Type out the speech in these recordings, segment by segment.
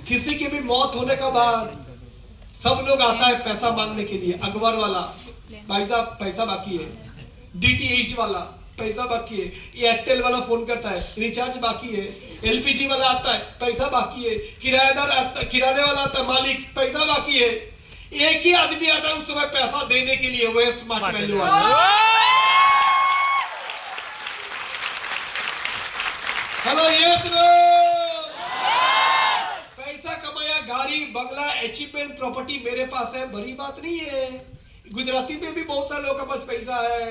किसी की भी मौत होने का बाद सब लोग आता है पैसा मांगने के लिए। अकबर वाला, भाई साहब पैसा बाकी है। डीटीएच वाला पैसा बाकी है। एयरटेल वाला फोन करता है रिचार्ज बाकी है। एलपीजी वाला आता है पैसा बाकी है। किराएदार आता, किराने वाला आता है मालिक पैसा बाकी है। एक ही आदमी आता है उस समय पैसा देने के लिए, वो है स्मार्ट वैल्यू वाला। हेलो ये पैसा कमाया, गाड़ी बंगला अचीवमेंट प्रॉपर्टी मेरे पास है, बड़ी बात नहीं है। गुजराती में भी बहुत सारे लोगों के पास पैसा है,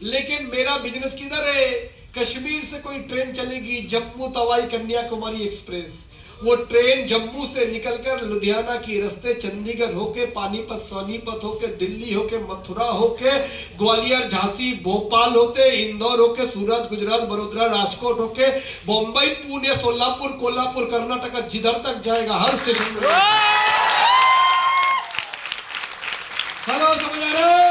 लेकिन मेरा बिजनेस किधर है? कश्मीर से कोई ट्रेन चलेगी जम्मू तवाई कन्याकुमारी एक्सप्रेस, वो ट्रेन जम्मू से निकलकर लुधियाना की रास्ते चंडीगढ़ होके, पानीपत सोनीपत होके, दिल्ली होके, मथुरा होके, ग्वालियर झांसी भोपाल होके, इंदौर होके, सूरत गुजरात बड़ोदरा राजकोट होके, बम्बई पुणे सोलापुर कोल्हापुर कर्नाटक, जिधर तक जाएगा हर स्टेशन में। हेलो समझ आ रहे?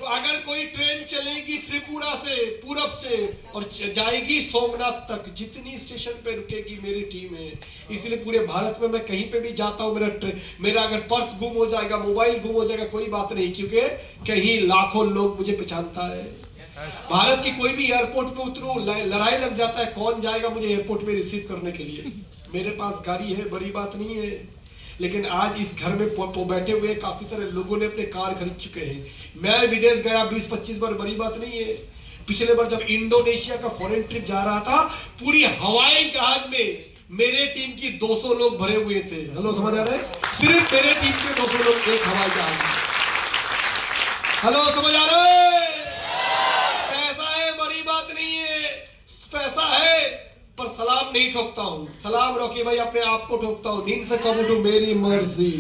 अगर कोई ट्रेन चलेगी त्रिपुरा से पूरब से और जाएगी सोमनाथ तक, जितनी स्टेशन पे रुकेगी मेरी टीम है। इसलिए पूरे भारत में मैं कहीं पे भी जाता हूं, मेरा अगर पर्स गुम हो जाएगा, मोबाइल गुम हो जाएगा, कोई बात नहीं, क्योंकि कहीं लाखों लोग मुझे पहचानता है। भारत की कोई भी एयरपोर्ट पे उतरू, लड़ाई लग जाता है कौन जाएगा मुझे एयरपोर्ट में रिसीव करने के लिए। मेरे पास गाड़ी है, बड़ी बात नहीं है। लेकिन आज इस घर में बैठे हुए काफी सारे लोगों ने अपने कार खरीद चुके हैं। मैं विदेश गया 20-25 बार, बड़ी बात नहीं है। पिछले बार जब इंडोनेशिया का फॉरेन ट्रिप जा रहा था, पूरी हवाई जहाज में मेरे टीम की 200 लोग भरे हुए थे। हेलो समझ आ रहे? सिर्फ मेरे टीम के 200 लोग एक हवाई जहाज में। हेलो समझ आ रहे? पैसा है, बड़ी बात नहीं है। पैसा है पर सलाम नहीं ठोकता हूं। सलाम रॉकी भाई अपने आप को ठोकता हूं। नींद से कब उठूं मेरी मर्जी।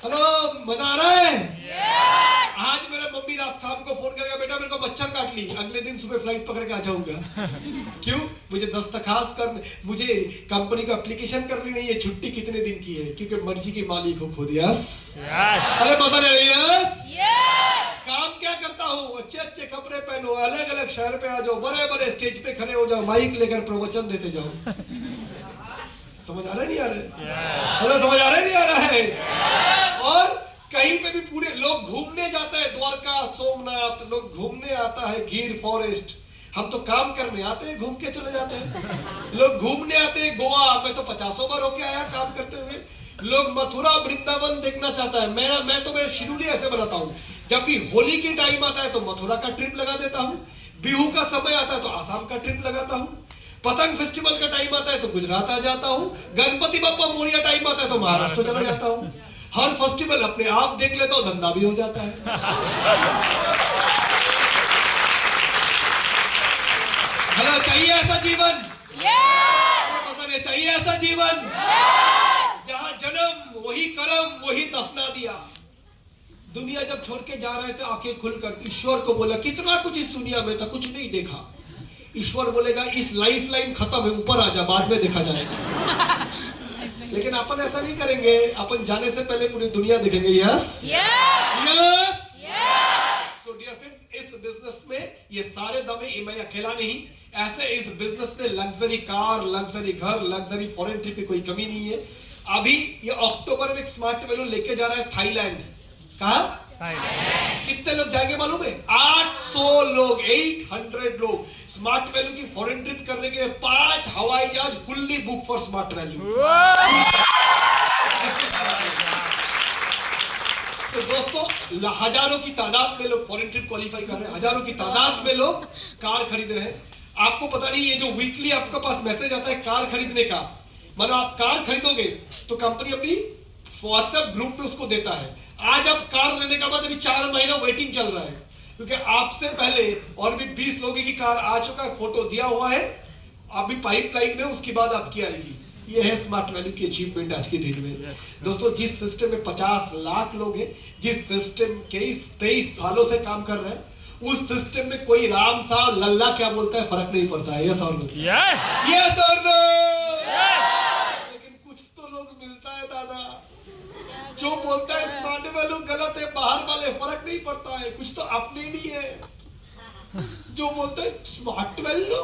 हेलो मजा आ रहा है? आज मेरे मम्मी रात शाम को फोन करेगा, बेटा मेरे को मच्छर काट ली, अगले दिन सुबह फ्लाइट पकड़ के आ जाऊंगा। क्यों? मुझे दस्तखास्त करने, मुझे कंपनी को एप्लीकेशन करनी नहीं है छुट्टी कितने दिन की है, क्योंकि मर्जी के मालिक हो खुद। यस अरे मजा नहीं रही? काम क्या करता हूँ? अच्छे अच्छे कपड़े पहनो, अलग अलग शहर पे आ जाओ, बड़े बड़े स्टेज पे खड़े हो जाओ, माइक लेकर प्रवचन देते जाओ। समझ आ रहा है नहीं आ रहा है? समझ आ रहा है नहीं आ रहा है? और कहीं पे भी पूरे लोग घूमने जाता है, द्वारका सोमनाथ लोग घूमने आता है, गिर फॉरेस्ट। हम तो काम करने आते हैं, घूम के चले जाते हैं। लोग घूमने आते हैं गोवा, मैं तो 50 बार होके आया काम करते हुए। लोग मथुरा वृंदावन देखना चाहता है। मैं तो मेरे शेड्यूल ही ऐसे बनाता हूँ, जब भी होली की टाइम आता है तो मथुरा का ट्रिप लगा देता हूँ, बिहू का समय आता है तो आसाम का ट्रिप लगाता हूँ, पतंग फेस्टिवल का टाइम आता है तो गुजरात आ जाता हूँ, गणपति बप्पा मोरिया टाइम आता है तो महाराष्ट्र चला जाता हूँ। हर फेस्टिवल अपने आप देख लेता हूँ, धंधा भी हो जाता है। हेलो चाहिए ऐसा जीवन? पता नहीं चाहिए ऐसा जीवन जहां जन्म वही कर्म वही दफना दिया। दुनिया जब छोड़ के जा रहे थे आंखें खुलकर ईश्वर को बोला कितना कुछ इस दुनिया में था, कुछ नहीं देखा। ईश्वर बोलेगा इस लाइफ लाइन खत्म है, ऊपर आ जा, बाद में देखा जाएगा। लेकिन अपन ऐसा नहीं करेंगे, अपन जाने से पहले पूरी दुनिया देखेंगे। Yes yes. तो डियर फ्रेंड्स, इस बिजनेस में ये सारे दमे मैं अकेला नहीं, ऐसे इस बिजनेस में लग्जरी कार, लग्जरी घर, लग्जरी फॉरेन ट्रिप की कोई कमी नहीं है। अभी ये अक्टूबर में एक स्मार्ट वैल्यू लेके जा रहा है थाईलैंड। कहा? कितने लोग जाएंगे मालूम है? 800 लोग, 800 लोग स्मार्ट वैल्यू की फॉरेन ट्रिप करने के लिए 5 हवाई जहाज fully book for smart value. तो दोस्तों हजारों की तादाद में लोग फॉरेन ट्रिप क्वालिफाई कर रहे हैं, हजारों की तादाद में लोग कार खरीद रहे हैं। आपको पता नहीं, ये जो वीकली आपके पास मैसेज आता है कार खरीदने का, मानो आप कार खरीदोगे तो कंपनी अपनी व्हाट्सएप ग्रुप में उसको देता है। आज आप कार लेने के बाद अभी 4 महीना वेटिंग चल रहा है, क्योंकि आपसे पहले और भी 20 लोगों की कार आ चुका है, फोटो दिया हुआ है, अभी पाइपलाइन में, उसके बाद आपकी आएगी। ये है स्मार्ट वैल्यू की अचीवमेंट आज के दिन में। दोस्तों जिस सिस्टम में 50 लाख लोग हैं, जिस सिस्टम के 23 सालों से काम कर रहे हैं, उस सिस्टम में कोई राम साहब लल्ला क्या बोलता है फर्क नहीं पड़ता है। यस और नो? यस और नो? लेकिन कुछ तो लोग मिलता है दादा, जो बोलता है स्मार्ट वैल्यू गलत है, बाहर वाले फर्क नहीं पड़ता है, कुछ तो अपने भी है। जो बोलते हैं स्मार्ट वैल्यू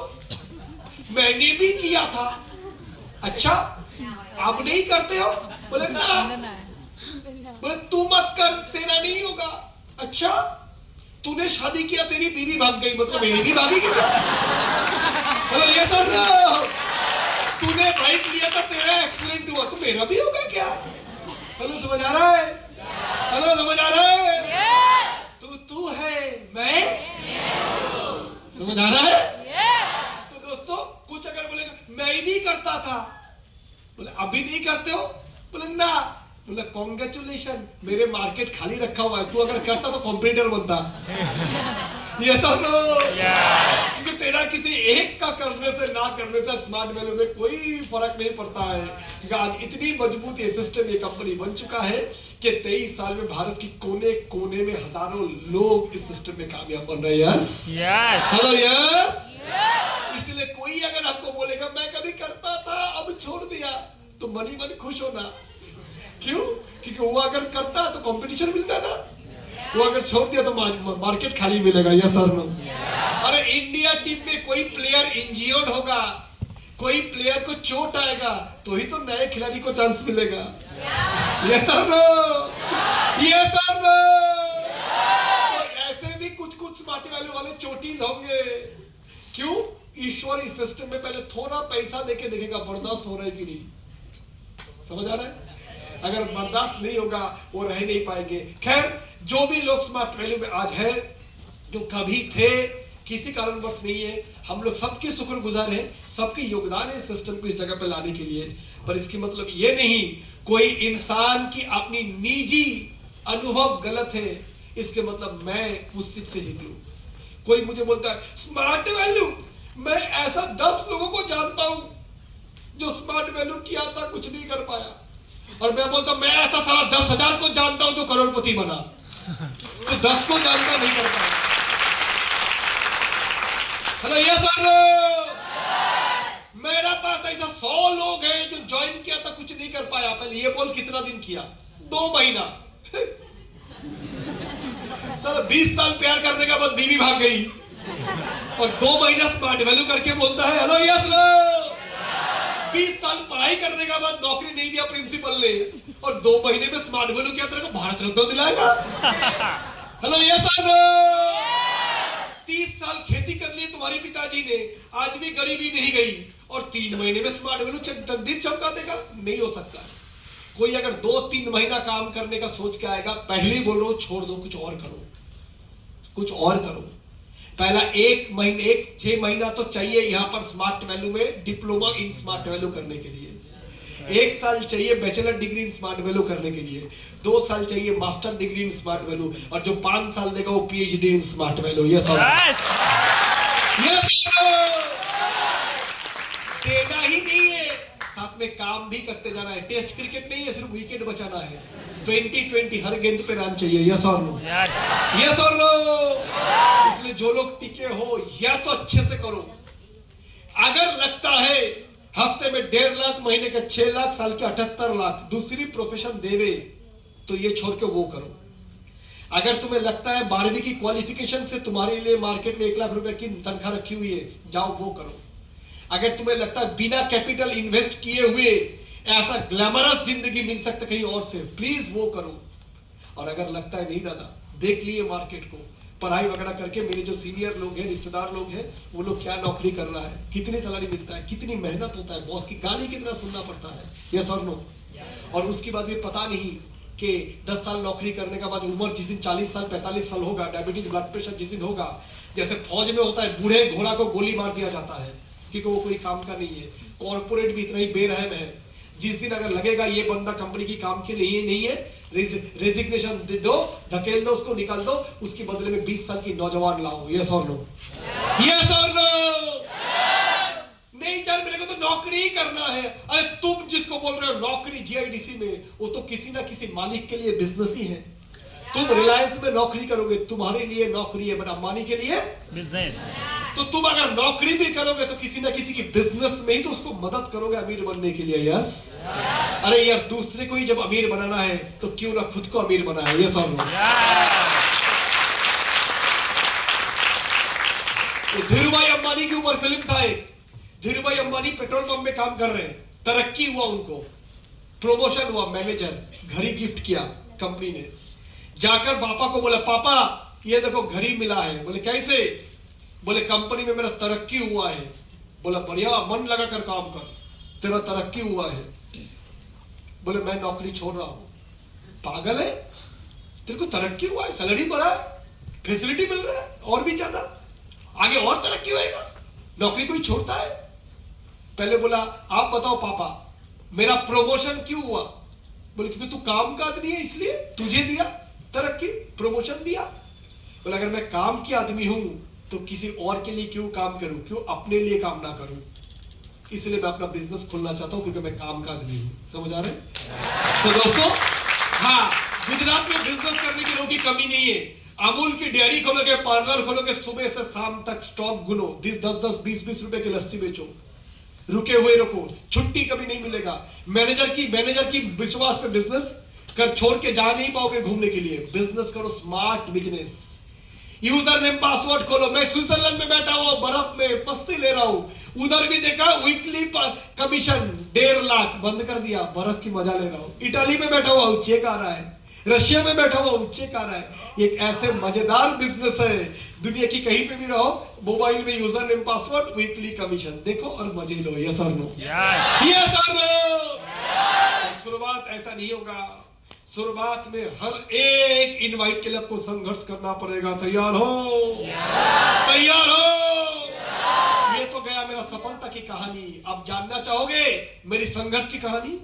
मैंने भी किया था। अच्छा, आप नहीं करते हो? बोले ना। बोले तू मत कर, तेरा नहीं होगा। अच्छा, तूने शादी किया, तेरी बीवी भाग गई, मतलब मेरी भी भागेगी क्या? बोले ये तो ना। तूने बाइक लिया था, तेरा एक्सीडेंट हुआ, तो मेरा भी होगा क्या? हेलो, समझ आ रहा है? हेलो, समझ आ रहा है? तू है, मैं समझ आ रहा है? तो दोस्तों, कुछ अगर बोलेगा मैं भी करता था, बोले अभी नहीं करते हो? बोले ना। बोले कॉन्ग्रेचुलेशन, मेरे मार्केट खाली रखा हुआ है, तू अगर करता तो कॉम्पिटिटर बनता। ये सब क्योंकि तेरा किसी एक का करने से ना करने से स्मार्ट वैल्यू में कोई फर्क नहीं पड़ता है। आज इतनी मजबूत ये सिस्टम, ये कंपनी बन चुका है कि 23 साल में भारत की कोने कोने में हजारों लोग इस सिस्टम में कामयाब बन रहे हैं। Yes, hello, yes. इसलिए कोई अगर आपको बोलेगा मैं कभी करता था अब छोड़ दिया, तो मनी मन खुश होना। क्यों? क्योंकि वो अगर करता तो कंपटीशन मिलता ना, वो अगर छोड़ दिया तो मार्केट खाली मिलेगा। यस और नो? अरे इंडिया टीम में कोई प्लेयर इंजर्ड होगा, कोई प्लेयर को चोट आएगा, तो ही तो नए खिलाड़ी को चांस मिलेगा। यस और नो? यस और नो? ऐसे भी कुछ कुछ स्मार्ट वैल्यू वाले चोटिल होंगे। क्यों? ईश्वर इस सिस्टम में पहले थोड़ा पैसा देके देखेगा बर्दाश्त हो रहा है कि नहीं। समझ आ रहा है? अगर बर्दाश्त नहीं होगा वो रह नहीं पाएंगे। खैर, जो भी लोग स्मार्ट वैल्यू में आज है, जो कभी थे, किसी कारणवश नहीं है, हम लोग सबके शुक्रगुजार हैं, सबके योगदान है सिस्टम को इस जगह पे लाने के लिए। पर इसकी मतलब ये नहीं कोई इंसान की अपनी निजी अनुभव गलत है, इसके मतलब मैं उस चीज से निकलूं। कोई मुझे बोलता है स्मार्ट वैल्यू, मैं ऐसा 10 लोगों को जानता हूं जो स्मार्ट वैल्यू किया था, कुछ नहीं कर पाया। और मैं बोलता मैं ऐसा साला 10,000 को जानता हूं जो करोड़पति बना, तो 10 को जानता नहीं कर पाया। हेलो, ये सर, मेरा पास ऐसा 100 लोग हैं जो ज्वाइन किया था, कुछ नहीं कर पाया। पहले ये बोल कितना दिन किया? 2 महीना। सर 20 साल प्यार करने के बाद बीवी भाग गई और 2 महीना स्मार्ट वैल्यू करके बोलता है हेलो यस लो। 20 साल पढ़ाई करने के बाद नौकरी नहीं दिया प्रिंसिपल ने और 2 महीने में स्मार्ट वैल्यू किया, तेरे को भारत रत्न दिलाएगा। Hello yes no? 30 साल खेती कर ली तुम्हारे पिताजी ने, आज भी गरीबी नहीं गई और 3 महीने में स्मार्ट वैल्यू तकदीर चमका देगा? नहीं हो सकता। कोई अगर 2-3 महीना काम करने का सोच के आएगा, पहले बोलो छोड़ दो, कुछ और करो, कुछ और करो। पहला 6 महीना तो चाहिए यहां पर स्मार्ट वैल्यू में डिप्लोमा इन स्मार्ट वैल्यू करने के लिए, 1 साल चाहिए bachelor degree in smart value करने के लिए, 2 साल चाहिए master degree in smart value, और जो 5 साल देगा वो पीएचडी इन स्मार्ट वैल्यू। ये सब देना ही नहीं है, साथ में काम भी करते जाना है। टेस्ट क्रिकेट नहीं है, सिर्फ विकेट बचाना है। 20-20 हर गेंद पे रन चाहिए। यस और नो? यस और नो? इसलिए जो लोग टिके हो या तो अच्छे से करो। अगर लगता है हफ्ते में 1.5 लाख, महीने के 6 लाख, साल के 78 लाख दूसरी प्रोफेशन देवे, तो ये छोड़ के वो करो। अगर तुम्हें लगता है 12वीं की क्वालिफिकेशन से तुम्हारे लिए मार्केट में 1 लाख रुपए की तनख्वाह रखी हुई है, जाओ वो करो। अगर तुम्हें लगता है बिना कैपिटल इन्वेस्ट किए हुए ऐसा ग्लैमरस जिंदगी मिल सकता कहीं और से, प्लीज वो करो। और अगर लगता है नहीं दादा, देख लिए मार्केट को, पढ़ाई वगैरह करके मेरे जो सीनियर लोग हैं, रिश्तेदार लोग हैं, वो लोग क्या नौकरी कर रहा है, कितनी सैलरी मिलता है, कितनी मेहनत होता है, बॉस की गाली कितना सुनना पड़ता है। यस और नो? और उसके बाद भी पता नहीं कि 10 साल नौकरी करने के बाद उम्र जिस दिन 40 साल 45 साल होगा, डायबिटीज ब्लड प्रेशर जिस दिन होगा, जैसे फौज में होता है बूढ़े घोड़ा को गोली मार दिया जाता है क्योंकि वो कोई काम का नहीं है। कॉर्पोरेट भी इतना ही बेरहम है, जिस दिन अगर लगेगा ये बंदा कंपनी की काम के लिए नहीं है, रेजिग्नेशन दे दो, धकेल दो उसको, निकाल दो, उसके बदले में 20 साल की नौजवान लाओ। यस और नो? यस और नो? नहीं जान, मेरे को तो नौकरी ही करना है। अरे तुम जिसको बोल रहे हो नौकरी जीआईडीसी में, वो तो किसी ना किसी मालिक के लिए बिजनेस ही है। तुम रिलायंस में नौकरी करोगे, तुम्हारे लिए नौकरी है, बट अंबानी के लिए बिजनेस। तो तुम अगर नौकरी भी करोगे तो किसी ना किसी की बिजनेस में ही तो उसको मदद करोगे अमीर बनने के लिए। यस? अरे यार, दूसरे को ही जब अमीर बनाना है तो क्यों ना खुद को अमीर बनाए। यस और नो? धीरूभाई अंबानी के ऊपर फिल्म था एक, धीरू भाई अंबानी पेट्रोल पंप में काम कर रहे हैं, तरक्की हुआ, उनको प्रमोशन हुआ, मैनेजर, घड़ी गिफ्ट किया कंपनी ने। जाकर पापा को बोला, पापा ये देखो घड़ी मिला है। बोले कैसे? बोले कंपनी में मेरा तरक्की हुआ है। बोला बढ़िया, मन लगा कर काम कर, तेरा तरक्की हुआ है। बोले मैं नौकरी छोड़ रहा हूं। पागल है, तेरे को तरक्की हुआ है, सैलरी बढ़ा है, फैसिलिटी मिल रहा है और भी ज्यादा, आगे और तरक्की होएगा, नौकरी कोई छोड़ता है? पहले बोला आप बताओ पापा मेरा प्रमोशन क्यों हुआ? बोले क्योंकि तू काम का आदमी है इसलिए तुझे दिया तरक्की, प्रमोशन दिया। बोले अगर मैं काम की आदमी हूं तो किसी और के लिए क्यों काम करूं, क्यों अपने लिए काम ना करूं? इसलिए मैं अपना बिजनेस खोलना चाहता हूं क्योंकि मैं काम का आदमी हूं। समझ आ रहे हैं? तो दोस्तों, हाँ, गुजरात में बिजनेस करने के लोगों की कमी नहीं है। अमूल की डेयरी खोलोगे, पार्लर खोलोगे, सुबह से शाम तक स्टॉक गुनो, 10-10, 20-20 रुपए की लस्सी बेचो, रुके हुए रखो, छुट्टी कभी नहीं मिलेगा। मैनेजर की विश्वास पे बिजनेस कर छोड़ के जा नहीं पाओगे घूमने के लिए। बिजनेस करो, smart business. User name password खोलो। मैं स्विट्जरलैंड में बैठा हुआ, बर्फ में मस्ती ले रहा हूं, उधर भी देखा वीकली कमीशन 1.5 लाख, बंद कर दिया, बर्फ की मजा ले रहा हूं। इटाली में बैठा हुआ हूं, चेक आ रहा है। रशिया में बैठा हुआ हूं, चेक आ रहा है। एक ऐसे मजेदार बिजनेस है, दुनिया की कहीं पे भी रहो, मोबाइल में user name password, weekly commission, देखो और मजे लो। यस और नो? यस और नो? शुरुआत ऐसा नहीं होगा। शुरुआत में हर एक इनवाइट के लिए आपको संघर्ष करना पड़ेगा। तैयार हो? तैयार हो? ये तो गया मेरा सफलता की कहानी। अब जानना चाहोगे मेरी संघर्ष की कहानी?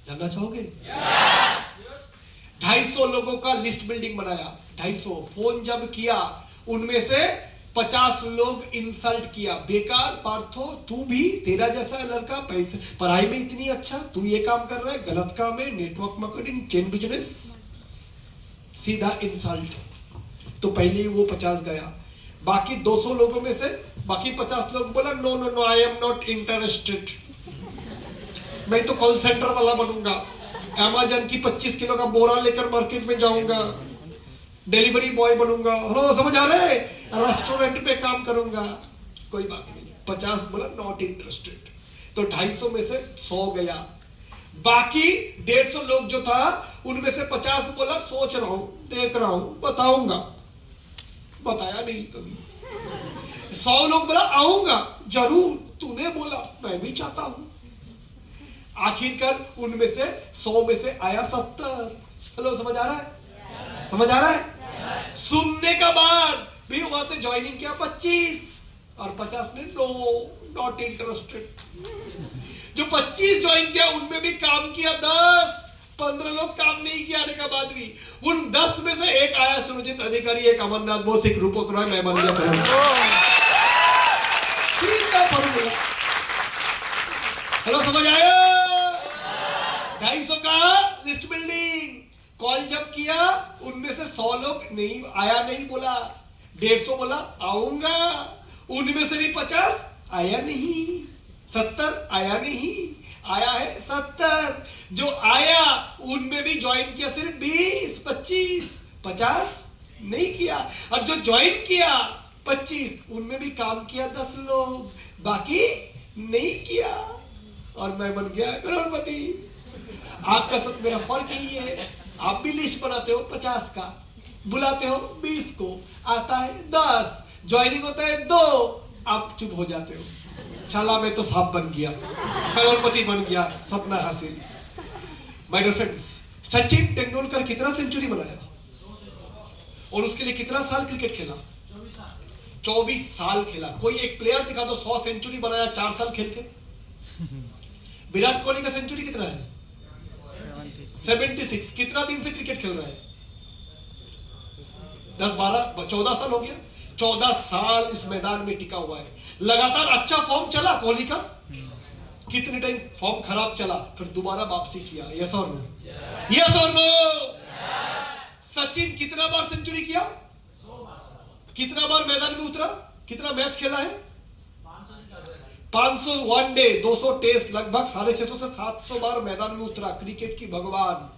जानना चाहोगे? 250 लोगों का लिस्ट बिल्डिंग बनाया, 250। फोन जब किया उनमें से 50 लोग इंसल्ट किया, बेकार पार्थो, तू भी, तेरा जैसा लड़का पैसे पढ़ाई में इतनी अच्छा, तू ये काम कर रहा है, गलत काम है, नेटवर्क मार्केटिंग, चेन बिजनेस, सीधा इंसल्ट। तो पहले ही वो 50 गया। बाकी 200 लोगों में से बाकी 50 लोग बोला no no no, I am not interested, मैं तो कॉल सेंटर वाला बनूंगा, अमेज़न की 25 किलो का बोरा लेकर मार्केट में जाऊंगा, डिलीवरी बॉय बनूंगा, हेलो समझ आ रहे, रेस्टोरेंट पे काम करूंगा। कोई बात नहीं, 50 बोला नॉट इंटरेस्टेड। तो 250 में से 100 गया। बाकी 150 लोग जो था उनमें से 50 बोला सोच रहा हूं, देख रहा हूं, बताऊंगा, बताया नहीं कभी। 100 लोग बोला आऊंगा जरूर, तूने बोला, मैं भी चाहता हूं। आखिरकार उनमें से 100 में से आया 70। हेलो समझ आ रहा है? समझ आ रहा है? सुनने का बाद भी वहां से ज्वाइनिंग किया 25 और 50 ने नो, नॉट इंटरेस्टेड। जो 25 ज्वाइन किया उनमें भी काम किया 10, 15 लोग काम नहीं किया आने का बाद भी। उन 10 में से एक आया सुरजीत अधिकारी, एक अमरनाथ बोस, एक रूपक रॉय, मैं बन गया। हेलो समझ आया? 250 का लिस्ट बिल्डिंग। कॉल जब किया उनमें से 100 लोग नहीं आया, नहीं बोला, 150 बोला आऊंगा, उनमें से भी 50 आया नहीं, 70 आया नहीं, आया है 70। जो आया उनमें भी ज्वाइन किया सिर्फ 20, 25, 50 नहीं किया। और जो ज्वाइन किया 25, उनमें भी काम किया 10 लोग, बाकी नहीं किया। और मैं बन गया करोड़पति। आपका साथ मेरा फर्क यही है, आप भी लिस्ट बनाते हो 50 का, बुलाते हो 20 को, आता है 10, ज्वाइनिंग होता है 2, आप चुप हो जाते हो। शाला मैं तो सांप बन गया, करोड़पति बन गया, सपना हासिल। My dear friends, Sachin Tendulkar कितना सेंचुरी बनाया और उसके लिए कितना साल क्रिकेट खेला? 24 साल खेला। कोई एक प्लेयर दिखा दो 100 सेंचुरी बनाया 4 साल खेल के। विराट कोहली का सेंचुरी कितना है? 76। कितना दिन से क्रिकेट खेल रहा है? 10, 12, 14 साल हो गया। 14 साल इस मैदान में टिका हुआ है। लगातार अच्छा फॉर्म चला कोहली का। कितने टाइम फॉर्म खराब चला, फिर दोबारा वापसी किया। यस और नो? यस और नो? सचिन कितना बार सेंचुरी किया? कितना बार मैदान में उतरा? कितना मैच खेला है? 500 वनडे, 200 टेस्ट, लगभग 650 से 700 बार मैदान में उतरा। क्रिकेट की भगवान,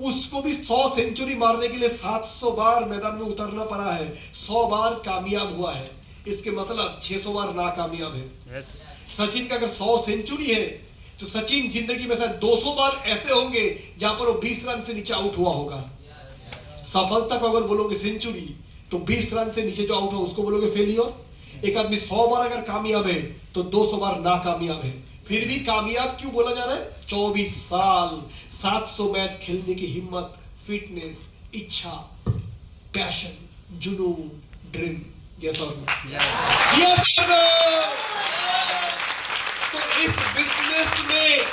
उसको भी 100 सेंचुरी मारने के लिए 700 बार मैदान में उतरना पड़ा है। 100 बार कामयाब हुआ है। इसके मतलब 600 बार नाकामयाब है। Yes. सचिन का अगर 100 सेंचुरी है तो सचिन जिंदगी में शायद 200 बार ऐसे होंगे जहां पर वो 20 रन से नीचे आउट हुआ होगा। सफलता को अगर बोलोगे सेंचुरी तो 20 रन से नीचे जो आउट हुआ उसको बोलोगे फेलियर। एक आदमी 100 बार अगर कामयाब है तो 200 बार नाकामयाब है, फिर भी कामयाब क्यों बोला जा रहा है? 24 साल 700 मैच खेलने की हिम्मत, फिटनेस, इच्छा, पैशन, जुनून, ड्रीम। यस और नो? यस और नो? तो इस बिजनेस में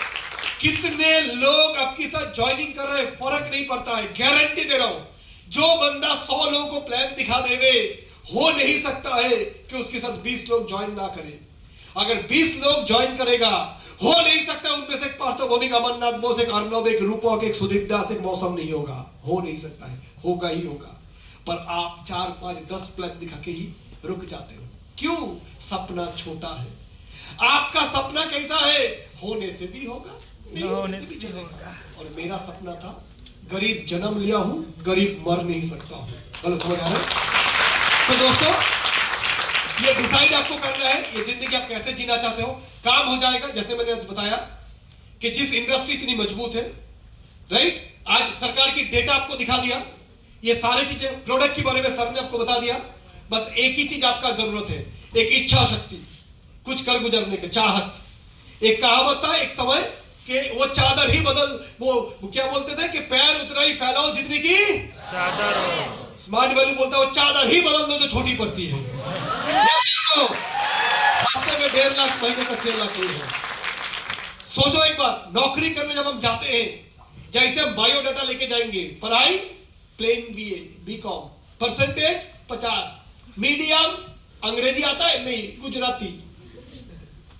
कितने लोग आपके साथ ज्वाइनिंग कर रहे हैं फर्क नहीं पड़ता है, गारंटी दे रहा हूं। जो बंदा 100 लोगों को प्लान दिखा देवे, हो नहीं सकता है कि उसके साथ 20 लोग ज्वाइन ना करें। अगर 20 लोग ज्वाइन करेगा, हो नहीं सकता उनमें से एक पार्थ भौमिक, अमरनाथ बोस, एक अर्णव, एक रूपक, एक सुदीप दास, एक मौसम नहीं होगा। हो नहीं सकता है, होगा ही होगा। पर आप 4, 5, 10 प्लान दिखा के ही रुक जाते हो। क्यों? सपना छोटा है। आपका सपना कैसा है? होने से भी होगा, नहीं होने से भी चलेगा। और मेरा सपना था, गरीब जन्म लिया हूं, गरीब मर नहीं सकता हूं। गलत समझ आ रहा है? तो दोस्तों, ये डिसाइड आपको करना है, ये जिंदगी आप कैसे जीना चाहते हो। काम हो जाएगा, जैसे मैंने आज बताया कि जिस इंडस्ट्री इतनी मजबूत है, राइट, आज सरकार की डेटा आपको दिखा दिया, ये सारी चीजें प्रोडक्ट के बारे में सर ने आपको बता दिया। बस एक ही चीज आपका जरूरत है, एक इच्छा शक्ति, कुछ कर गुजरने की चाहत। एक कहावत था एक समय कि वो चादर ही बदल, वो क्या बोलते थे कि पैर उतना ही फैलाओ जितनी की चादर हो। स्मार्ट वैल्यू बोलता है वो चादर ही बदल दो जो छोटी पड़ती है। हफ्ते में 1.5 लाख, महीने का 6 लाख है। सोचो एक बार, नौकरी करने जब हम जाते हैं, जैसे हम बायोडाटा लेके जाएंगे, पढ़ाई plain BA, BCom, percentage 50, medium, अंग्रेजी आता है नहीं, गुजराती।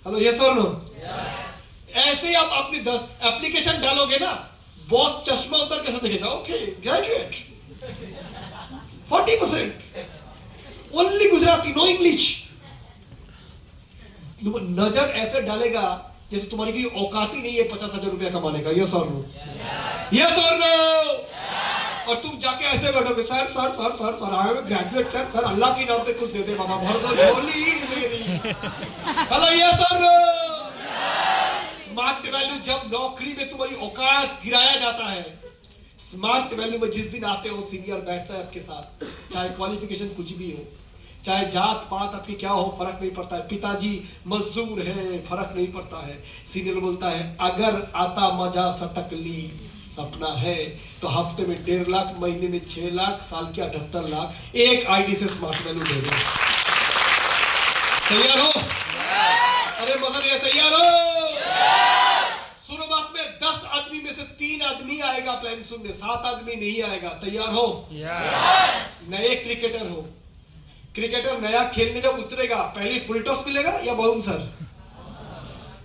हेलो, यस और नो? ऐसे ही आप अपनी 10 एप्लीकेशन डालोगे ना, बॉस चश्मा उतर कैसे देखेगा? Okay, graduate 40%, only Gujarati, no English. नजर ऐसे डालेगा जैसे तुम्हारी की औकात ही नहीं है 50,000 रुपया कमाने का। यस और नो? यस और नो? और तुम जाके ऐसे बैठोगे, sir sir sir sir sir I am graduate sir, sir अल्लाह के नाम पे कुछ दे दे बाबा, भर दो झोली मेरी। हेलो, यस और नो? स्मार्ट वैल्यू, जब नौकरी में तुम्हारी औकात गिराया जाता है, स्मार्ट वैल्यू में जिस दिन आते हो, सीनियर बैठता है आपके साथ, चाहे क्वालिफिकेशन कुछ भी हो, चाहे जात पात आपकी क्या हो, फर्क नहीं पड़ता है। पिताजी मजदूर है, फर्क नहीं पड़ता है। सीनियर बोलता है, अगर आता मजा सटक ली, सपना है तो हफ्ते में 1.5 लाख, महीने में 6 लाख, साल के 78 लाख, एक आईडी से स्मार्ट वैल्यू दे दो। तैयार हो? अरे मजा नहीं है, तैयार हो? सुनो बात में, 10 आदमी में से 3 आदमी आएगा प्लान सुनने, 7 आदमी नहीं आएगा। तैयार हो? नए क्रिकेटर हो, क्रिकेटर नया खेलने जब उतरेगा, पहली फुल टॉस मिलेगा या बाउंसर?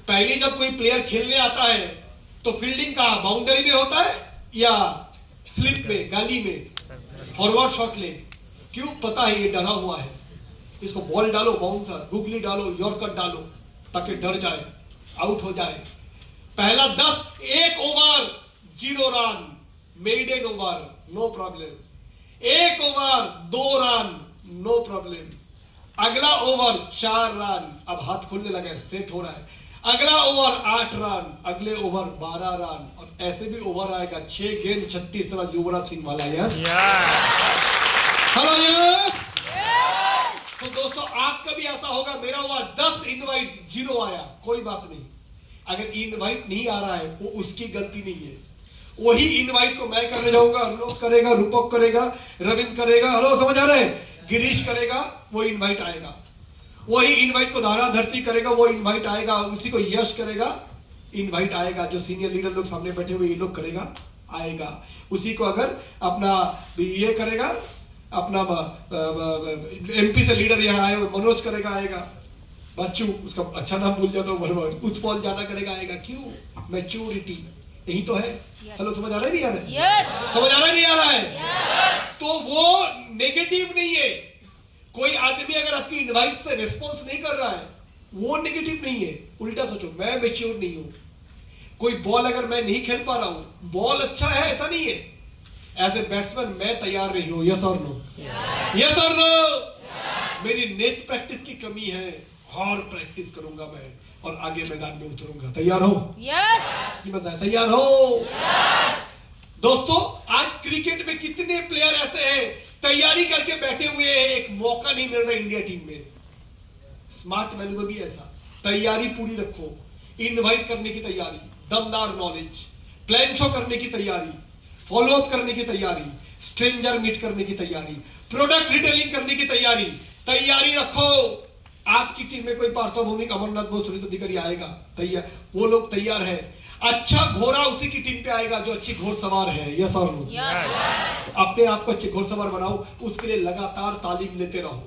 पहली जब कोई प्लेयर खेलने आता है तो फील्डिंग कहां, बाउंड्री में होता है या स्लिप में, गाली में, फॉरवर्ड शॉट लेग? क्यों? पता है ये डरा हुआ है, इसको बॉल डालो बाउंसर, गुगली डालो, यॉर्कर डालो, ताकि डर जाए, आउट हो जाए। पहला 10, 1 over 0 run, maiden over no problem, 1 over 2 run no problem, अगला ओवर 4 रन, अब हाथ खुलने लगा है, सेट हो रहा है, अगला ओवर 8 रन, अगले ओवर 12 रन, और ऐसे भी ओवर आएगा 6 गेंद 36 रन, युवराज सिंह वाला। यस? Hello, yes? तो दोस्तों, आपका भी ऐसा होगा, मेरा हुआ 10 इनवाइट 0 आया, कोई बात नहीं। अगर इनवाइट नहीं आ रहा है वो उसकी गलती नहीं है, वही इनवाइट को मैं करने जाऊंगा, लोग करेगा, रूपक करेगा, रविंद्र करेगा, हेलो समझ आ रहे हैं, गिरीश करेगा, वो इनवाइट आएगा। वही इनवाइट को धारा धरती करेगा, वो इनवाइट आएगा। उसी को यश करेगा, इनवाइट आएगा। जो सीनियर लीडर लोग सामने बैठे हुए ये लोग करेगा, आएगा। उसी को अगर अपना ये करेगा, अपना एमपी से लीडर यहाँ आए मनोज करेगा, आएगा। बच्चू, उसका अच्छा नाम भूल जाता हूँ, उत्पल जाना करेगा, आएगा। क्यों? मैच्योरिटी, यही तो है। हेलो, समझ आ रहा है नहीं आ रहा है? समझ आ रहा है नहीं आ रहा है? तो वो नेगेटिव नहीं है। कोई आदमी अगर आपकी इनवाइट से रिस्पॉन्स नहीं कर रहा है, वो नेगेटिव नहीं है। उल्टा सोचो, मैं मैच्योर नहीं हूं। कोई बॉल अगर मैं नहीं खेल पा रहा हूं, बॉल अच्छा है ऐसा नहीं है, एज ए बैट्समैन मैं तैयार नहीं हूं। यस और नो? यस और नो? मेरी नेट प्रैक्टिस की कमी है, और प्रैक्टिस करूंगा मैं और आगे मैदान में उतरूंगा। तैयार हो? यस। मजा है? तैयार हो? यस। दोस्तों, आज क्रिकेट में कितने प्लेयर ऐसे हैं तैयारी करके बैठे हुए हैं, एक मौका नहीं मिल रहा इंडिया टीम में। स्मार्ट वैल्यू में भी ऐसा, तैयारी पूरी रखो, इनवाइट करने की तैयारी, दमदार नॉलेज, प्लान शो करने की तैयारी, फॉलो अप करने की तैयारी, स्ट्रेंजर मीट करने की तैयारी, प्रोडक्ट रिटेलिंग करने की तैयारी। तैयारी रखो। आपकी टीम में कोई पार्थभूमिक अमरनाथ बोस सुनीत अधिकारी आएगा, तैयार, वो लोग तैयार है। अच्छा घोड़ा उसी की टीम पे आएगा जो अच्छी घोड़सवार है। यस और नो? अपने आप को अच्छे घोड़सवार बनाओ, उसके लिए लगातार तालीम लेते रहो।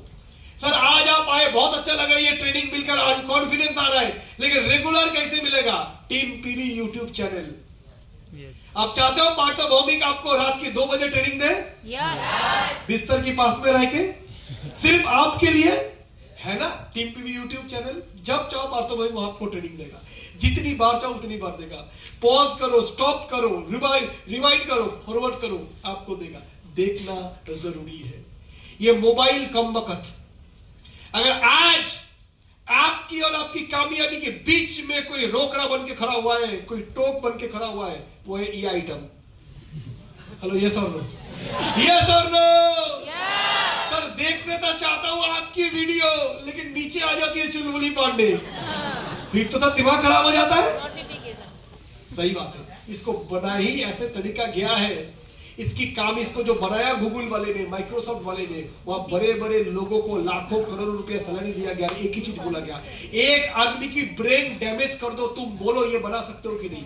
सर आज आप आए, बहुत अच्छा लग रहा है, ये ट्रेनिंग मिलकर कॉन्फिडेंस आ रहा है, लेकिन रेगुलर कैसे मिलेगा? Team PV YouTube channel. आप चाहते हो पार्थभूमिक आपको रात की 2 बजे ट्रेनिंग दे? बिस्तर के पास में रह के, सिर्फ आपके लिए, है ना? टीम पीवी यूट्यूब चैनल, जब चाहो पार्थभूमिक वहां आपको ट्रेनिंग देगा, जितनी बार चाहो उतनी बार देगा। पॉज करो, स्टॉप करो, रिवाइंड करो, फॉरवर्ड करो, आपको देगा। देखना जरूरी है। ये मोबाइल कमबख्त, अगर आज आपकी और आपकी कामयाबी के बीच में कोई रोकड़ा बन के खड़ा हुआ है, कोई टोक बन के खड़ा हुआ है, वो है ये आइटम। हेलो, यस और नो? यस और नो? सर देखने तो चाहता हूं आपकी वीडियो, लेकिन नीचे आ जाती है चुलबुली पांडे, फिर तो सब दिमाग खराब हो जाता है। नोटिफिकेशन। सही बात है। इसको बना ही ऐसे तरीका गया है, इसकी काम, इसको जो बनाया गूगल वाले ने, माइक्रोसॉफ्ट वाले ने, वहां बड़े बड़े लोगों को लाखों करोड़ों रुपया सैलरी दिया गया। एक ही चीज बोला गया, एक आदमी की ब्रेन डैमेज कर दो, तुम बोलो ये बना सकते हो कि नहीं?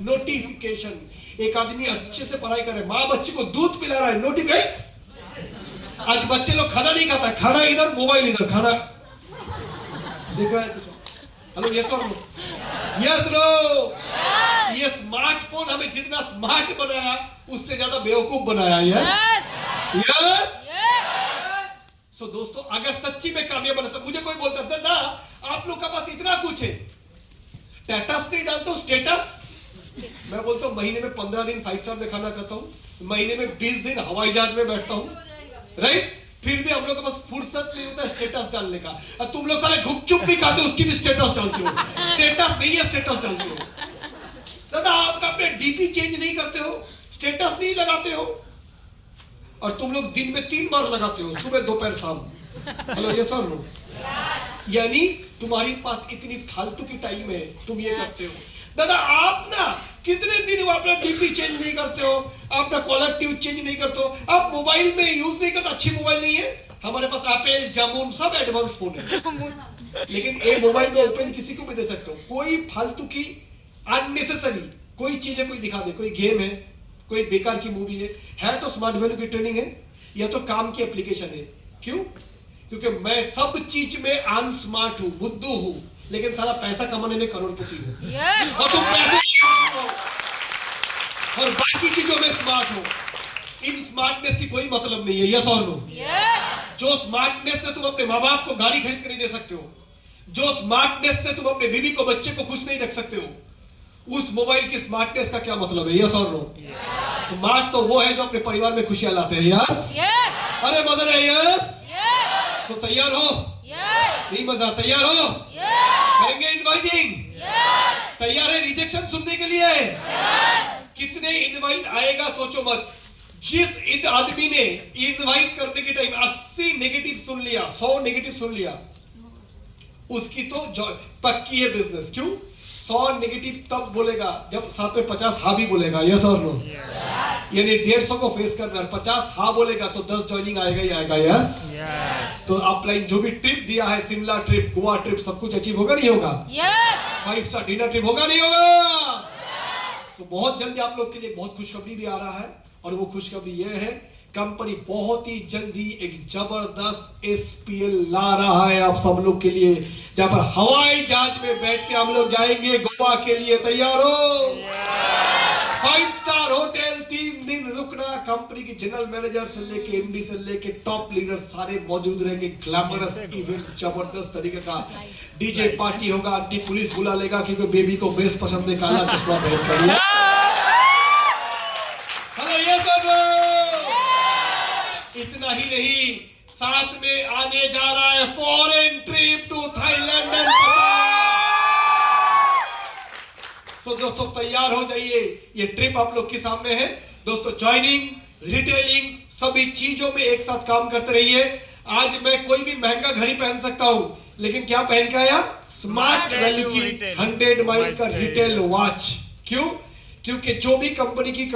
नोटिफिकेशन। एक आदमी अच्छे से पढ़ाई कर रहा है, माँ बच्चे को दूध पिला रहा है, नोटिफिकेशन। आज बच्चे लोग खाना नहीं खाता, खाना इधर, मोबाइल इधर, खाना देख रहा है कुछ। हेलो, यस और नो? Yes no? ये स्मार्टफोन हमें जितना स्मार्ट बनाया, उससे ज्यादा बेवकूफ बनाया। Yes yes. सो दोस्तों, अगर सच्ची में कामयाब बना सकते, मुझे कोई बोलता था ना आप लोग का पास इतना कुछ है, स्टेटस नहीं डालते हो? स्टेटस मैं बोलता हूँ महीने में 15 दिन 5 स्टार में खाना खाता हूँ, महीने में 20 दिन हवाई जहाज में बैठता हूँ, राइट? फिर भी हम लोग के पास फुर्सत नहीं होता स्टेटस डालने का। और तुम लोग साले गुपचुप भी खाते हो, उसकी भी स्टेटस डालते हो। स्टेटस नहीं है, स्टेटस डालते हो। दादा आप अपने डीपी चेंज नहीं करते हो, स्टेटस नहीं लगाते हो, और तुम लोग दिन में 3 बार लगाते हो, सुबह दोपहर शाम। हेलो, ये सर नो? यानी तुम्हारी पास इतनी फालतू की टाइम है, तुम ये करते हो। दादा आप ना कितने दिन अपना डीपी चेंज नहीं करते हो, अपना कॉलर ट्यून चेंज नहीं करते हो, आप मोबाइल में यूज नहीं करते। अच्छी मोबाइल नहीं है हमारे पास, एप्पल जामुन सब एडवांस फोन है, लेकिन ये मोबाइल में ओपन किसी को भी दे सकते हो। कोई फालतू की अननेसेसरी कोई चीज है, कोई दिखा दे, कोई गेम है, कोई बेकार की मूवी है तो स्मार्ट वैल्यू की ट्रेनिंग है या तो काम की एप्लीकेशन है। क्यों? क्योंकि मैं सब चीज में अनस्मार्ट हूं, बुद्धू हूं, लेकिन सारा पैसा कमाने में करोड़पति हूं। और तुम पैसे और बाकी चीजों में स्मार्ट हो। इन स्मार्टनेस की कोई मतलब नहीं है। यस और नो? जो स्मार्टनेस से तुम अपने माँ बाप को गाड़ी खरीद कर नहीं दे सकते हो, जो स्मार्टनेस से तुम अपने बीवी को, बच्चे को खुश नहीं रख सकते हो, उस मोबाइल की स्मार्टनेस का क्या मतलब है? यस और नो? स्मार्ट तो वो है जो अपने परिवार में खुशियां लाते हैं। यस? अरे मजा है। यस? तो तैयार हो? नहीं मजा? तैयार हो? करेंगे इनवाइटिंग? तैयार है रिजेक्शन सुनने के लिए? कितने इनवाइट आएगा सोचो मत। जिस आदमी ने इनवाइट करने के टाइम 80 नेगेटिव सुन लिया, 100 नेगेटिव सुन लिया, उसकी तो पक्की है बिजनेस। क्यों? 100 नेगेटिव तब बोलेगा जब साथ में 50 हाँ भी बोलेगा। यस और नो? यानी 150 को फेस करना, 50 हाँ बोलेगा तो 10 ज्वाइनिंग आएगा ही आएगा। यस? तो अपलाइन जो भी ट्रिप दिया है, शिमला ट्रिप, गोवा ट्रिप, सब कुछ अचीव होगा नहीं होगा? 5 स्टार डिनर ट्रिप होगा नहीं होगा? तो बहुत जल्दी आप लोग के लिए बहुत खुशखबरी भी आ रहा है, और वो खुशखबरी ये है, कंपनी बहुत ही जल्दी एक जबरदस्त SPL ला रहा है आप सब लोग के लिए, जहां पर हवाई जहाज में बैठ के हम लोग जाएंगे गोवा के लिए। तैयार हो? 5 स्टार होटल, 3 दिन रुकना, कंपनी की जनरल मैनेजर से लेके MD से लेके टॉप लीडर सारे मौजूद रहेंगे। ग्लैमरस इवेंट, जबरदस्त तरीके का डीजे पार्टी होगा, आंटी पुलिस बुला लेगा क्योंकि बेबी को बेस पसंद है, काला चश्मा पहन कर। इतना ही नहीं, साथ में आने जा रहा है foreign trip to Thailand and so दोस्तों तैयार हो जाइए, ये ट्रिप आप लोग के सामने है दोस्तों। ज्वाइनिंग, रिटेलिंग, सभी चीजों में एक साथ काम करते रहिए। आज मैं कोई भी महंगा घड़ी पहन सकता हूं, लेकिन क्या पहन के आया? स्मार्ट वैल्यू की 100 माइल का रिटेल वॉच। क्यों? क्योंकि जो भी कंपनी की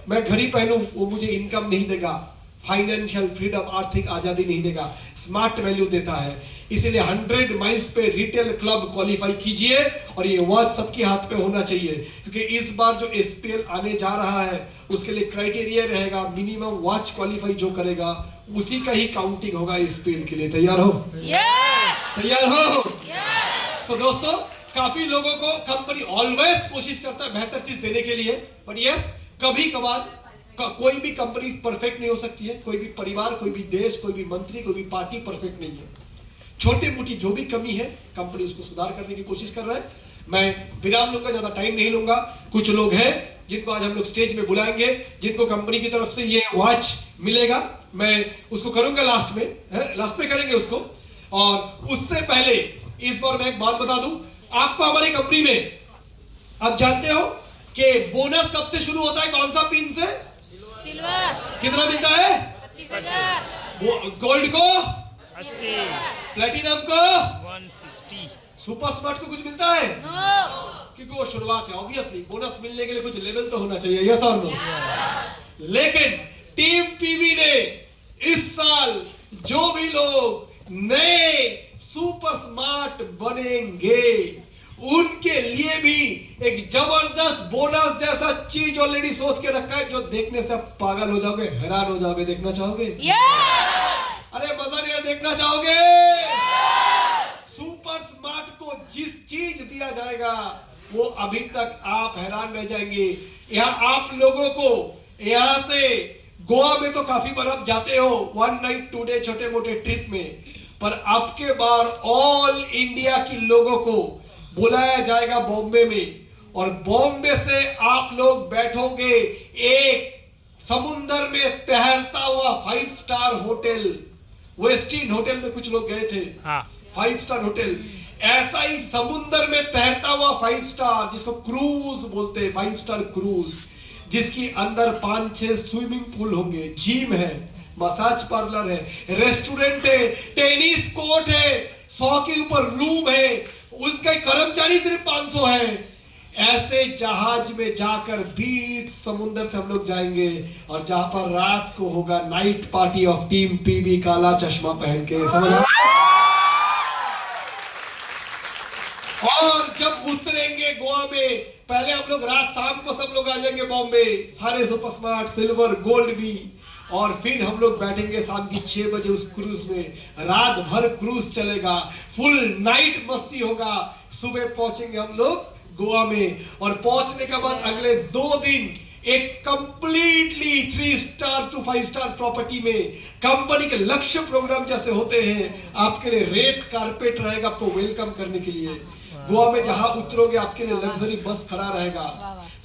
मैं घड़ी पहनूं वो मुझे इनकम नहीं देगा, फाइनेंशियल फ्रीडम, आर्थिक आजादी नहीं देगा, स्मार्ट वैल्यू देता है। इसीलिए 100 माइल्स पे रिटेल क्लब क्वालिफाई कीजिए और ये वॉच सबके हाथ पे होना चाहिए, क्योंकि इस बार जो SPL आने जा रहा है उसके लिए क्राइटेरिया रहेगा, मिनिमम वॉच क्वालिफाई जो करेगा उसी का ही काउंटिंग होगा SPL के लिए। तैयार हो? तैयार हो? तो दोस्तों काफी लोगों को कंपनी ऑलवेज कोशिश करता है बेहतर चीज देने के लिए, बट यस कभी कभार कोई भी कंपनी परफेक्ट नहीं हो सकती है, कोई भी परिवार, कोई भी देश, कोई भी मंत्री, कोई भी पार्टी परफेक्ट नहीं है। छोटी मोटी जो भी कमी है कंपनी उसको सुधार करने की कोशिश कर रहा है। मैं विराम लूंगा, ज्यादा टाइम नहीं लूंगा। कुछ लोग हैं जिनको आज हम लोग स्टेज में बुलाएंगे, जिनको कंपनी की तरफ से ये वॉच मिलेगा। मैं उसको करूंगा लास्ट में करेंगे उसको। और उससे पहले इस बार मैं एक बात बता दूं आपको, हमारी कंपनी में आप जानते हो कि बोनस कब से शुरू होता है? कौन सा पिन से? सिल्वर। कितना मिलता है? 25,000। गोल्ड को 80, प्लेटिनम को 160, सुपर स्मार्ट को कुछ मिलता है? नो। क्योंकि वो शुरुआत है, ऑब्वियसली बोनस मिलने के लिए कुछ लेवल तो होना चाहिए, यस और नो? लेकिन टीम पीवी ने इस साल जो भी लोग नए सुपर स्मार्ट बनेंगे उनके लिए भी एक जबरदस्त बोनस जैसा चीज ऑलरेडी सोच के रखा है, जो देखने से आप पागल हो जाओगे, हैरान हो जाओगे। देखना चाहोगे? अरे मजा नहीं है, देखना चाहोगे? सुपर स्मार्ट को जिस चीज दिया जाएगा वो अभी तक आप हैरान रह जाएंगे। यहाँ आप लोगों को यहाँ से गोवा में तो काफी बार आप जाते हो 1 नाइट 2 डे छोटे मोटे ट्रिप में, पर अब के बार ऑल इंडिया के लोगों को बुलाया जाएगा बॉम्बे में, और बॉम्बे से आप लोग बैठोगे एक समुंदर में तैरता हुआ 5 स्टार होटल, वेस्टिन होटल में कुछ लोग गए थे, 5 स्टार होटल, ऐसा ही समुंदर में तैरता हुआ 5 स्टार जिसको क्रूज बोलते हैं, 5 स्टार क्रूज, जिसकी अंदर 5-6 स्विमिंग पूल होंगे, जिम है, मसाज पार्लर है, रेस्टोरेंट है, टेनिस कोर्ट है, 100 के ऊपर रूम है, उनके कर्मचारी सिर्फ 500 है। ऐसे जहाज में जाकर बीच समुद्र से हम लोग जाएंगे और जहां पर रात को होगा night party of team PV, काला चश्मा पहन के, समझ? और जब उतरेंगे गोवा में, पहले हम लोग रात शाम को सब लोग आ जाएंगे बॉम्बे, सारे सुपर स्मार्ट, सिल्वर, गोल्ड भी, और फिर हम लोग बैठेंगे शाम की 6 बजे उस क्रूज में, रात भर क्रूज चलेगा, फुल नाइट मस्ती होगा, सुबह पहुंचेंगे हम लोग गोवा में, और पहुंचने के बाद अगले 2 दिन एक completely 3 star to 5 star property में कंपनी के लक्ष्य प्रोग्राम जैसे होते हैं, आपके लिए रेड कारपेट रहेगा आपको वेलकम करने के लिए। गोवा में जहां उतरोगे आपके लिए लग्जरी बस खड़ा रहेगा,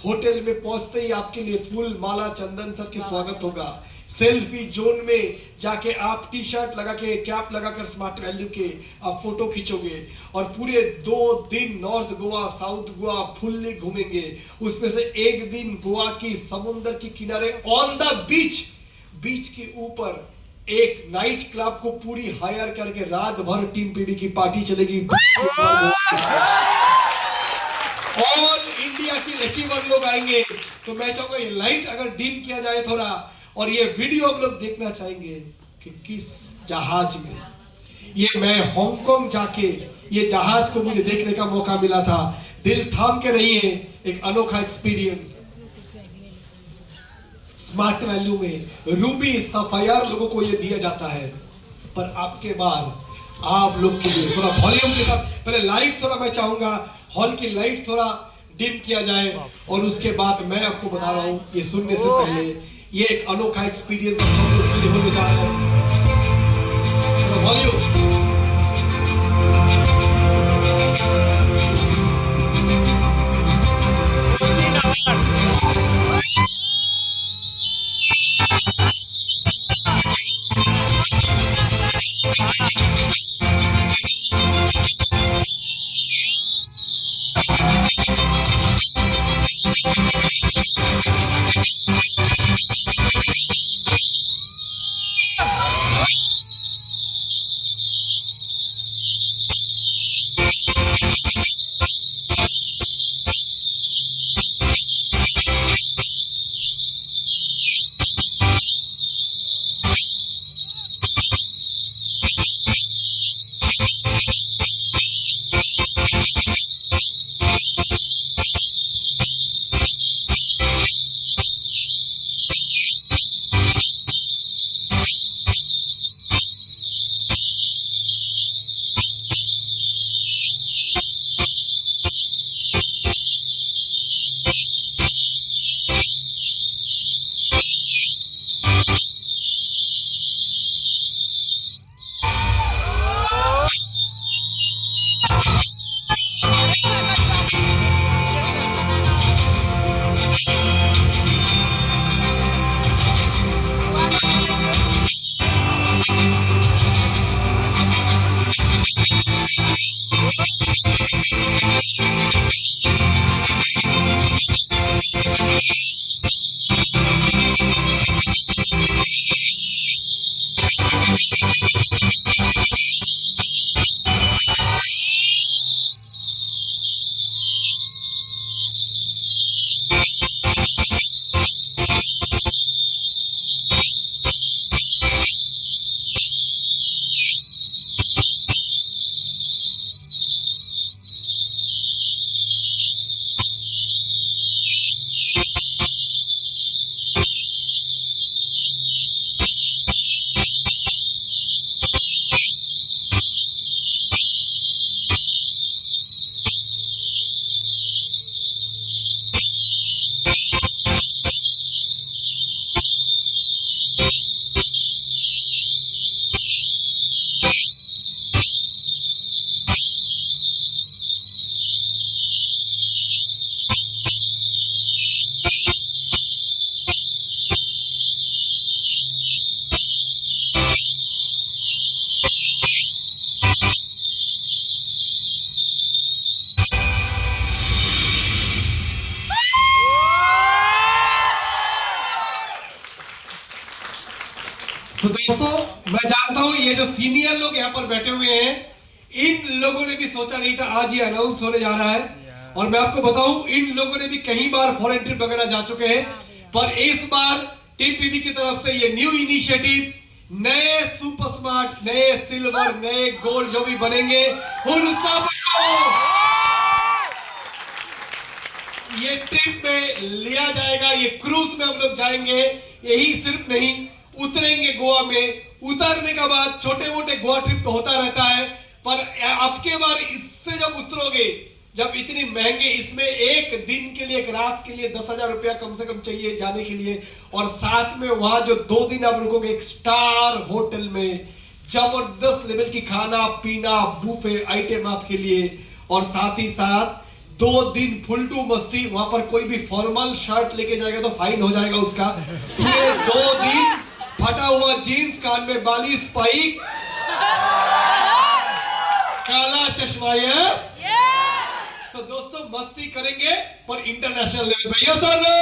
होटल में पहुंचते ही आपके लिए फूल माला चंदन सबके स्वागत होगा। सेल्फी जोन में जाके आप टी-शर्ट लगा के, कैप लगाकर स्मार्ट वैल्यू के आप फोटो खींचोगे, और पूरे 2 दिन north Goa, south Goa fully घूमेंगे। उसमें से एक दिन गोवा की समुद्र के किनारे ऑन द बीच के ऊपर एक नाइट क्लब को पूरी हायर करके रात भर टीम पीवी की पार्टी चलेगी। ऑल इंडिया के अचीवर लोग आएंगे, तो मैं चाहूंगा ये लाइट अगर डिम किया जाए थोड़ा, और ये वीडियो हम लोग देखना चाहेंगे कि किस जहाज में, ये मैं हांगकांग जाके ये जहाज को मुझे देखने का मौका मिला था। दिल थाम के रहिए, एक अनोखा एक्सपीरियंस स्मार्ट वैल्यू में रूबी सफायर लोगों को ये दिया जाता है। पर आपके बाद आप लोग के लिए थोड़ा वॉल्यूम के साथ, पहले लाइट थोड़ा मैं चाहूंगा हॉल की लाइट थोड़ा डिम किया जाए, और उसके बाद मैं आपको बता रहा हूं ये सुनने से पहले ये एक अनोखा एक्सपीरियंस होने जा रहा है। Volume Yes. तो दोस्तों मैं जानता हूं ये जो सीनियर लोग यहाँ पर बैठे हुए हैं, इन लोगों ने भी सोचा नहीं था आज ये अनाउंस होने जा रहा है। और मैं आपको बताऊं इन लोगों ने भी कई बार फॉरेन ट्रिप वगैरह जा चुके हैं, पर इस बार टीम पीबी की तरफ से ये न्यू इनिशिएटिव, नए सुपर स्मार्ट, नए सिल्वर, नए गोल्ड जो भी बनेंगे उन सबको ये ट्रिप में लिया जाएगा। ये क्रूज में हम लोग जाएंगे। यही सिर्फ नहीं, उतरेंगे गोवा में, उतरने के बाद छोटे मोटे गोवा ट्रिप तो होता रहता है, पर अब के बार इससे जब उतरोगे, जब इतनी महंगे, इसमें एक दिन के लिए, एक रात के लिए 10,000 रुपया कम से कम चाहिए जाने के लिए, और साथ में वहां जो 2 दिन आप रुकोगे एक स्टार होटल में, जबरदस्त लेवल की खाना पीना बुफे आइटम आपके लिए, और साथ ही साथ 2 दिन फुल टू मस्ती। वहां पर कोई भी फॉर्मल शर्ट लेके जाएगा तो फाइन हो जाएगा उसका। पूरे 2 दिन फटा हुआ जीन्स, कान में बाली, स्पाइक, काला चश्मा। तो दोस्तों मस्ती करेंगे पर इंटरनेशनल लेवल पे। यस और नो?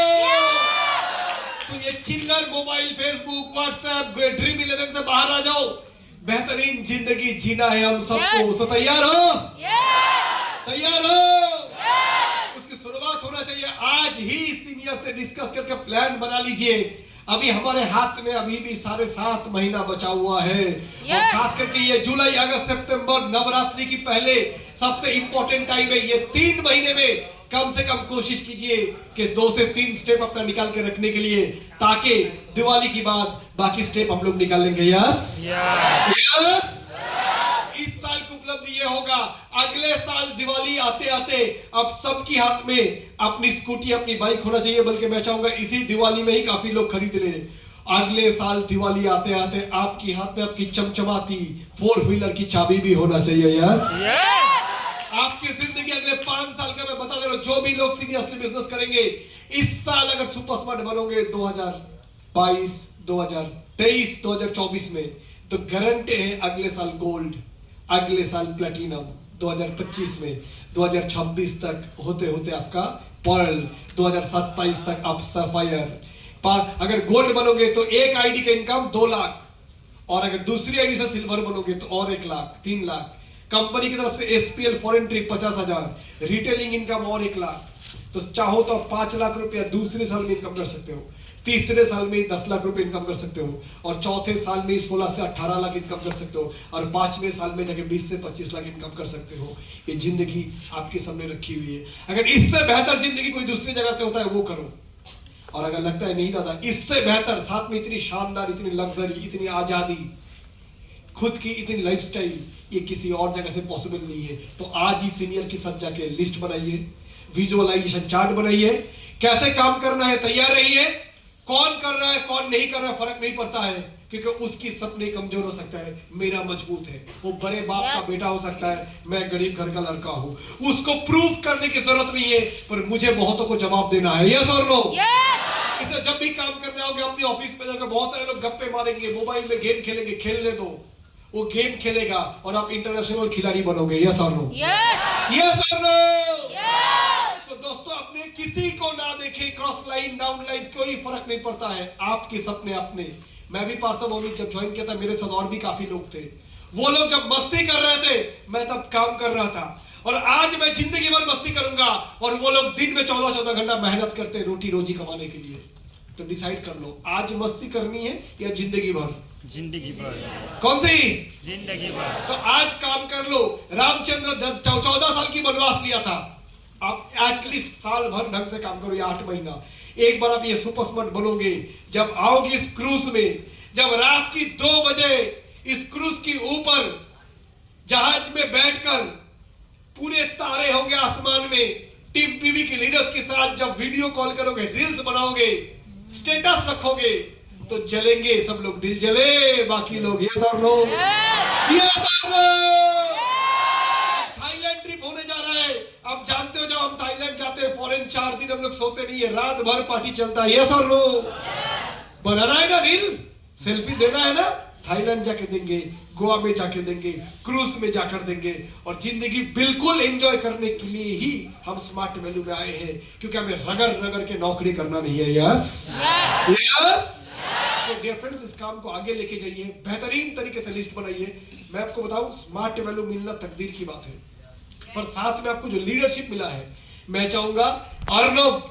तो ये चिल्लर मोबाइल, फेसबुक, व्हाट्सएप, ड्रीम 11 से बाहर आ जाओ। बेहतरीन जिंदगी जीना है हम सबको। तो तैयार हो? तैयार हो? उसकी शुरुआत होना चाहिए आज ही। सीनियर से डिस्कस करके प्लान बना लीजिए। अभी हमारे हाथ में अभी भी 7.5 महीना बचा हुआ है, और खास करके ये जुलाई, अगस्त, सितंबर, नवरात्रि की पहले सबसे इंपॉर्टेंट टाइम है। ये 3 महीने में कम से कम कोशिश कीजिए कि 2 से 3 स्टेप अपना निकाल के रखने के लिए, ताकि दिवाली की बाद बाकी स्टेप हम लोग निकाल लेंगे। Yes yes. इस साल की उपलब्धि ये होगा, अगले साल दिवाली आते आते अब सबके हाथ में अपनी स्कूटी, अपनी बाइक होना चाहिए। बल्कि मैं चाहूंगा इसी दिवाली में ही काफी लोग खरीद ले। अगले साल दिवाली आते आते आपकी हाथ में आपकी चमचमाती 4 व्हीलर की चाबी भी होना चाहिए। यस। आपकी जिंदगी अगले 5 साल का मैं बता दे रहा हूं, जो भी लोग सीरियसली बिजनेस करेंगे, इस साल अगर सुपर स्मार्ट बनोगे 2022, 2023, 2024 में, तो गारंटी है अगले साल गोल्ड, अगले साल प्लेटिनम, 2025 में, 2026 तक होते होते आपका पर्ल, 2027 तक आप सफायर। अगर गोल्ड बनोगे तो एक आईडी का इनकम 2 लाख, और अगर दूसरी आईडी से सिल्वर बनोगे तो और 1 लाख, 3 लाख। कंपनी की तरफ से SPL foreign trip 50,000, retailing income और 1 लाख। तो चाहो तो आप 5 लाख रुपया दूसरे साल में इनकम कर सकते हो, तीसरे साल में 10 लाख रुपए इनकम कर सकते हो, और चौथे साल में 16 से 18 लाख इनकम कर सकते हो, और 5वें साल में जाके 20 से 25 लाख इनकम कर सकते हो। ये जिंदगी आपके सामने रखी हुई है। अगर इससे बेहतर जिंदगी कोई दूसरी जगह से होता है वो करो, और अगर लगता है नहीं दादा इससे बेहतर, साथ में इतनी शानदार, इतनी लग्जरी, इतनी आजादी, खुद की इतनी लाइफस्टाइल, ये किसी और जगह से पॉसिबल नहीं है, तो आज ही सीनियर के साथ जाके लिस्ट बनाइए, विजुअलाइजेशन चार्ट बनाइए, कैसे काम करना है तैयार रहिए। कौन कर रहा है कौन नहीं कर रहा है फर्क नहीं पड़ता है, क्योंकि उसकी सपने कमजोर हो सकता है, मेरा मजबूत है। वो बड़े बाप का बेटा हो सकता है, मैं गरीब घर का लड़का हूं। उसको प्रूफ करने की जरूरत नहीं है, पर मुझे बहुतों को जवाब देना है। यस और नो? इसलिए जब भी काम करने आओगे अपने ऑफिस में जाकर, बहुत सारे लोग गप्पे मारेंगे, मोबाइल में गेम खेलेंगे, खेलने दो, वो गेम खेलेगा और आप इंटरनेशनल खिलाड़ी बनोगे। यस और नो? यस और नो? तो दोस्तों, अपने किसी को ना देखे, क्रॉस लाइन डाउन लाइन कोई फर्क नहीं पड़ता है, आपके सपने अपने। मैं भी पार्थ भौमिक जब ज्वाइन किया था, मेरे साथ और भी काफी लोग थे। वो लोग जब मस्ती कर रहे थे, मैं तब काम कर रहा था, और आज मैं जिंदगी भर मस्ती करूंगा, और वो लोग दिन में 14-14 घंटा मेहनत करते हैं रोटी रोजी कमाने के लिए। तो डिसाइड कर लो, आज मस्ती करनी है या जिंदगी भर? जिंदगी भर। कौन सी? जिंदगी भर। तो आज काम कर लो। रामचंद्र 14 साल की वनवास लिया था, आप एटलीस्ट साल भर ढंग से काम करो, या 8 महीना। एक बार आप ये सुपर स्मार्ट बनोगे, जब आओगे इस क्रूज में, जब रात की 2 बजे इस क्रूज के ऊपर जहाज में बैठकर पूरे तारे होंगे आसमान में, टीम पीवी के लीडर्स के साथ जब वीडियो कॉल करोगे, रील्स बनाओगे, स्टेटस रखोगे, तो जलेंगे सब लोग। दिल जले, बाकी लोग यस और नो? यस और नो? थाईलैंड ट्रिप होने जा रहा है। आप जानते हो, जब हम थाईलैंड जाते हैं फॉरेन, 4 दिन हम लोग सोते नहीं है, रात भर पार्टी चलता है। यस और नो? बनाना है ना रील, सेल्फी देना है ना, थाईलैंड जाके देंगे, गोवा में जाके देंगे, क्रूज में जाकर देंगे, और जिंदगी बिल्कुल एंजॉय करने के लिए ही हम स्मार्ट वैल्यू में आए हैं, क्योंकि हमें रगड़ रगड़ के नौकरी करना नहीं है। Yes yes. तो डियर फ्रेंड्स, इस काम को आगे लेके जाइए, बेहतरीन तरीके से लिस्ट बनाइए। मैं आपको बताऊं, स्मार्ट वैल्यू मिलना तकदीर की बात है, पर साथ में आपको जो लीडरशिप मिला है, मैं चाहूंगा अर्नब